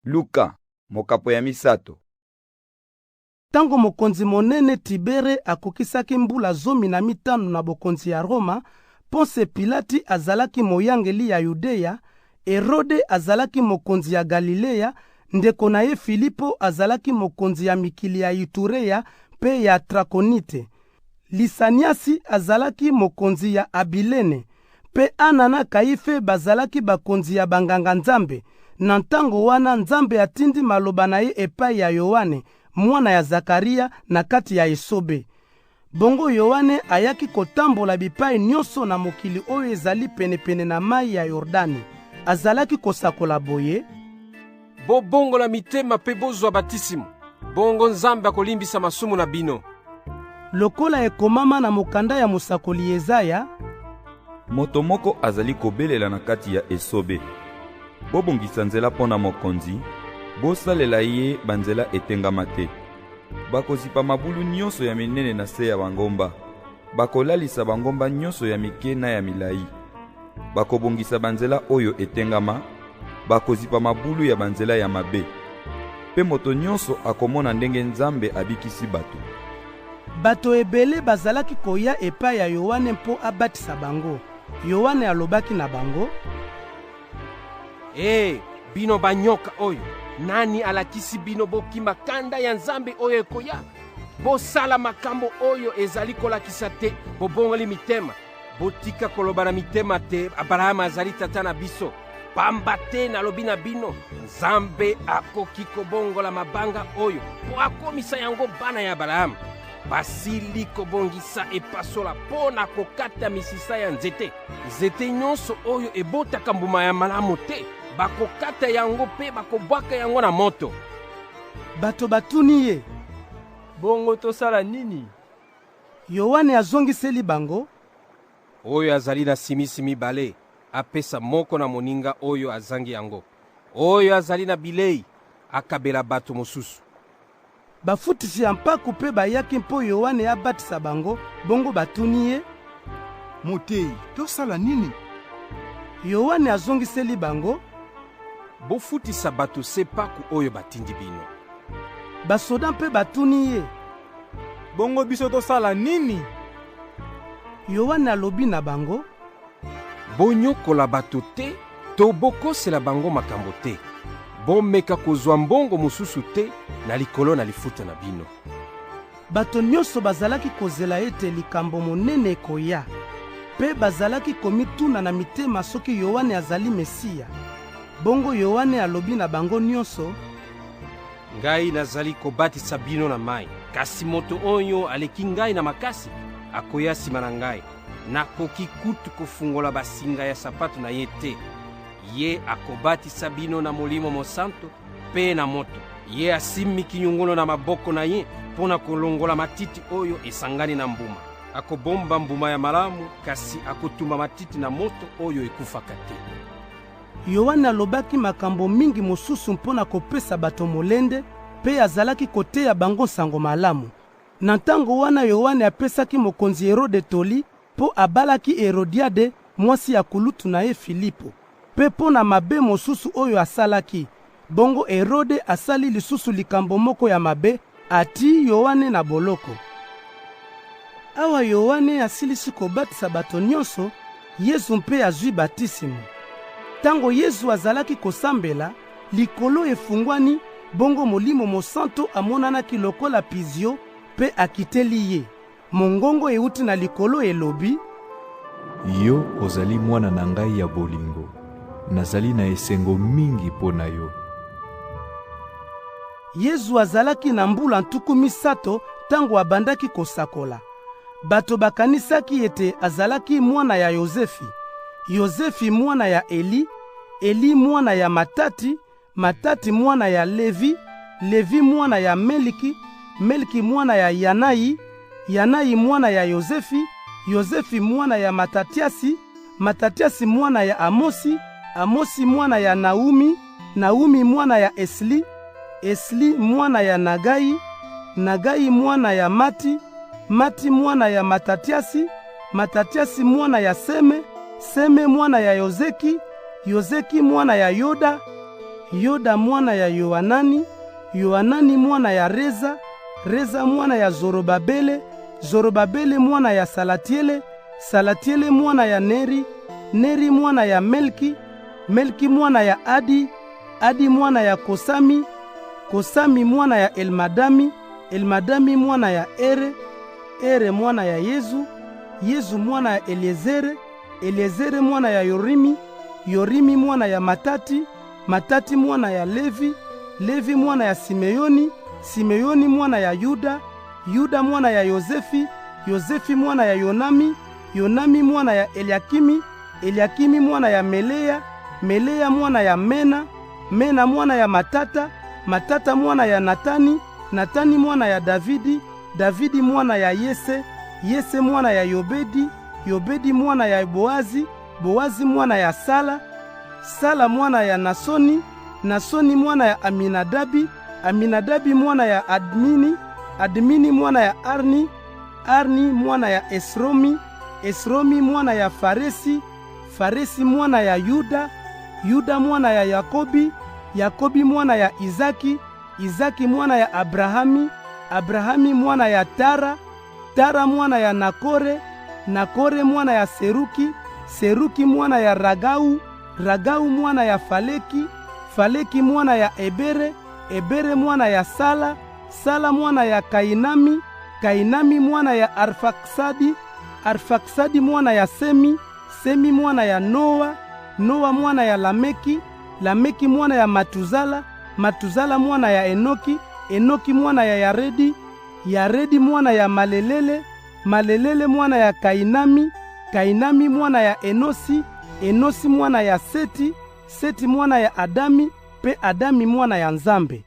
Luka, mokapo ya misato. Tango mokonzi monene Tibere akokisaki mbula 15 na bokonzi ya Roma, Ponse Pilati azalaki moyangeli ya Yudeya, Herode azalaki mokonzi ya Galilea, ndeko na ye Filipo azalaki mokonzi ya mikili ya Iturea pe ya Trakonite. Lisaniasi azalaki mokonzi ya Abilene, pe Ana na Kaife bazalaki bakonzi ya banganga Nzambe. Na ntango wana Nzambe atindi maloba na ye epai ya Yohane, mwana ya Zakaria na kati ya Esobe. Bongo Yohane ayaki kotambola bipai nyonso na mokili oyo ezali penepene na mai ya Yordani. Azalaki kosakola boye: bobongola mitema pe bozwa batisimu, bongo Nzambe akolimbisa masumu na bino. Lokola ekomama na mokanda ya mosakoli Yezaya: moto moko azali kobelela na kati ya Esobe. Bobongisa nzela pona mokonzi, bosalela ye banzela etengama te. Bakozipa mabulu nyonso ya minene na se ya bangomba. Bakolalisa bangomba nyonso ya mike na ya milai. Bakobongisa banzela oyo etengama, bakozipa mabulu ya banzela ya mabe. Pe moto nyonso akomona ndenge Nzambe abikisi bato. Bato ebele bazalaki koya epai ya Yohane mpo abatisa bango. Yohane alobaki na bango: bino banyoka oyo, nani alakisi bino bokima kanda ya Nzambe oyo ekoya? Bosala makambo oyo ezali kolakisa te, bobongoli mitema. Botika koloba na mitema te, Abraham azali tata na biso. Pamba te nalobi na bino, Nzambe akoki kobongola mabanga oyo po akomisa yango bana ya Abraham. Basili kobongisa epasola po na kokata misisa ya nzete. Nzete nyonso oyo ebotaka mbuma ya malamu te, bakokata yango pe bakobwaka yango na moto. Bato batuni ye: bongo tosala nini? Yohane azongiseli bango: oyo azali na simisi mibale, apesa moko na moninga oyo azangi yango. Oyo azali na bilei, akabela bato mosusu. Bafutisi ya mpaku pe bayaki mpo Yohane abatisa bango, bongo batuni ye: Motei, tosala nini? Yohane azongiseli bango: bofutisa bato sepaku oyo batindi bino. Basoda mpe batuni ye: bongo biso tosala nini? Yohane alobi na bango: bonyokola bato te, to bokosela bango makambo te. Bomeka kozwa mbongo mosusu te na likolo na lifuta na bino. Bato nyonso bazalaki kozela ete likambo monene ekoya, pe bazalaki komituna na mitema soki Yohane azali Mesiya. Bongo Yohane alobi na bango nyonso: ngai nazali kobatisa bino na mai, kasi moto oyo aleki ngai na makasi akoya nsima na ngai. Nakoki kutu kofungola basinga ya sapato na ye te. Ye akobatisa bino na Molimo Mosanto pe na moto. Ye asimi kinyungulo na maboko na ye pona kolongola matiti oyo esangani na mbuma. Akobomba mbuma ya malamu, kasi akotuma matiti na moto oyo ekufaka te. Yohane alobaki makambo mingi mosusu mpona kopesa bato molende, pe azalaki koteya bango sango malamu. Na ntango wana Yohane apesaki mokonzi Herode toli po abalaki Herodiade, mwasi ya kulutu na ye Filipo. Pe po na mabe mosusu oyo asalaki, bongo Herode asali lisusu likambo moko ya mabe, ati Yohane na boloko. Awa Yohane asilisi kobatisa bato nyonso, Yesu mpe azwi batisimu. Tango Yesu azalaki kosambela, likolo efungwani, bongo Molimo Mosanto amonanaki lokola pizio pe akiteli ye. Mongongo euti na likolo elobi: yo ozali mwana na ngai ya bolingo, nazali na esengo mingi mpo na yo. Yesu azalaki na mbula 30 tango abandaki kosakola. Bato bakanisaki ete azalaki mwana ya Yozefi, Yozefi mwana ya Eli, Eli mwana ya Matati, Matati mwana ya Levi, Levi mwana ya Meliki, Meliki mwana ya Yanai, Yanai mwana ya Yozefi, Yozefi mwana ya Matatiasi, Matatiasi mwana ya Amosi, Amosi mwana ya Naumi, Naumi mwana ya Esli, Esli mwana ya Nagai, Nagai mwana ya Mati, Mati mwana ya Matatiasi, Matatiasi mwana ya Seme, Seme mwana ya Yozeki, Yozeki mwana ya Yoda, Yoda mwana ya Yoanani, Yoanani mwana ya Reza, Reza mwana ya Zorobabele, Zorobabele mwana ya Salatiele, Salatiele mwana ya Neri, Neri mwana ya Melki, Melki mwana ya Adi, Adi mwana ya Kosami, Kosami mwana ya Elmadami, Elmadami mwana ya Ere, Ere mwana ya Yezu, Yezu mwana ya Eliezere, Eliezere mwana ya Yorimi, Yorimi mwana ya Matati, Matati mwana ya Levi, Levi mwana ya Simeoni, Simeoni mwana ya Yuda, Yuda mwana ya Yozefi, Yozefi mwana ya Yonami, Yonami mwana ya Eliakimi, Eliakimi mwana ya Melea, Melea mwana ya Mena, Mena mwana ya Matata, Matata mwana ya Natani, Natani mwana ya Davidi, Davidi mwana ya Yese, Yese mwana ya Yobedi, Yobedi mwana ya Boazi, Boazi mwana ya Sala, Sala mwana ya Nasoni, Nasoni mwana ya Aminadabi, Aminadabi mwana ya Admini, Admini mwana ya Arni, Arni mwana ya Esromi, Esromi mwana ya Faresi, Faresi mwana ya Yuda, Yuda mwana ya Yakobi, Yakobi mwana ya Izaki, Izaki mwana ya Abrahami, Abrahami mwana ya Tara, Tara mwana ya Nakore, Nakore mwana ya Seruki, Seruki mwana ya Ragau, Ragau mwana ya Faleki, Faleki mwana ya Ebere, Ebere mwana ya Sala, Sala mwana ya Kainami, Kainami mwana ya Arfaksadi, Arfaksadi mwana ya Semi, Semi mwana ya Noa, Noa mwana ya Lameki, Lameki mwana ya Matuzala, Matuzala mwana ya Enoki, Enoki mwana ya Yaredi, Yaredi mwana ya Malelele, Malelele mwana ya Kainami, Kainami mwana ya Enosi, Enosi mwana ya Seti, Seti mwana ya Adami, pe Adami mwana ya Nzambe.